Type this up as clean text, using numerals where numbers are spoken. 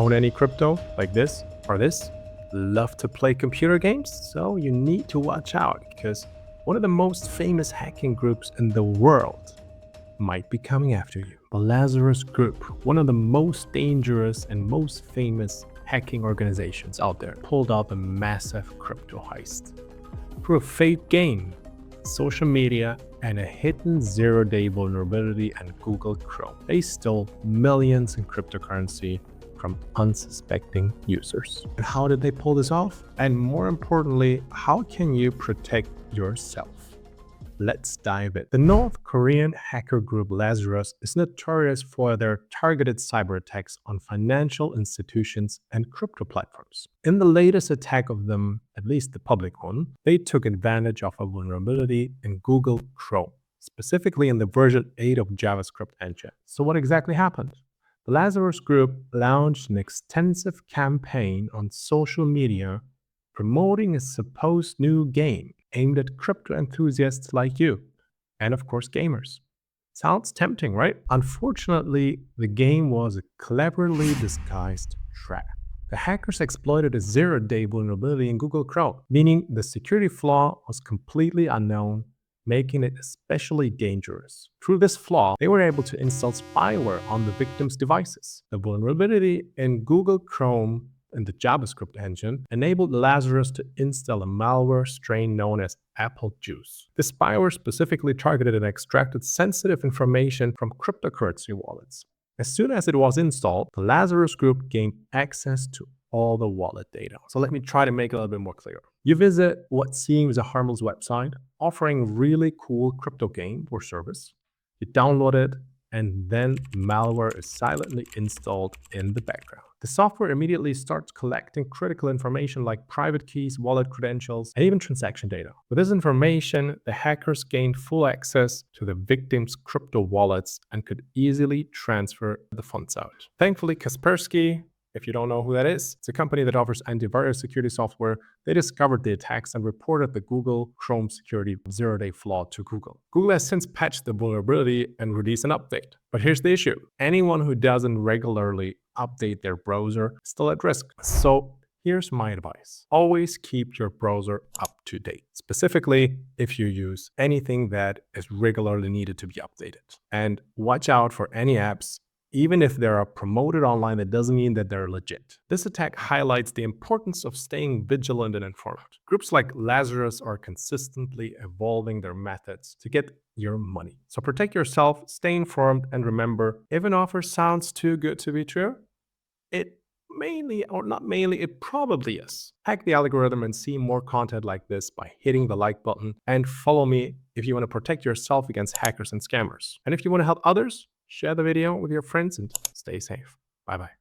Own any crypto like this or this? Love to play computer games? So you need to watch out because one of the most famous hacking groups in the world might be coming after you. The Lazarus Group, one of the most dangerous and most famous hacking organizations out there, pulled off a massive crypto heist. Through a fake game, social media, and a hidden zero-day vulnerability in Google Chrome, they stole millions in cryptocurrency from unsuspecting users. And how did they pull this off? And more importantly, how can you protect yourself? Let's dive in. The North Korean hacker group Lazarus is notorious for their targeted cyber attacks on financial institutions and crypto platforms. In the latest attack of them, at least the public one, they took advantage of a vulnerability in Google Chrome, specifically in the version 8 of JavaScript engine. So what exactly happened? The Lazarus Group launched an extensive campaign on social media promoting a supposed new game aimed at crypto enthusiasts like you, and of course gamers. Sounds tempting, right? Unfortunately, the game was a cleverly disguised trap. The hackers exploited a zero-day vulnerability in Google Chrome, meaning the security flaw was completely unknown, making it especially dangerous. Through this flaw, they were able to install spyware on the victims' devices. The vulnerability in Google Chrome and the JavaScript engine enabled Lazarus to install a malware strain known as Apple Juice. The spyware specifically targeted and extracted sensitive information from cryptocurrency wallets. As soon as it was installed, the Lazarus Group gained access to all the wallet data. So let me try to make it a little bit more clear. You visit what seems a harmless website offering really cool crypto game or service. You download it, and then malware is silently installed in the background. The software immediately starts collecting critical information like private keys, wallet credentials, and even transaction data. With this information, the hackers gained full access to the victims' crypto wallets and could easily transfer the funds out. Thankfully, Kaspersky, if you don't know who that is, it's a company that offers antivirus security software. They discovered the attacks and reported the Google Chrome security zero-day flaw to Google. Google has since patched the vulnerability and released an update. But here's the issue. Anyone who doesn't regularly update their browser is still at risk. So here's my advice. Always keep your browser up to date, specifically if you use anything that is regularly needed to be updated. And watch out for any apps. Even if they are promoted online, that doesn't mean that they're legit. This attack highlights the importance of staying vigilant and informed. Groups like Lazarus are consistently evolving their methods to get your money. So protect yourself, stay informed, and remember, if an offer sounds too good to be true, it probably is. Hack the algorithm and see more content like this by hitting the like button, and follow me if you want to protect yourself against hackers and scammers. And if you want to help others, share the video with your friends and stay safe. Bye-bye.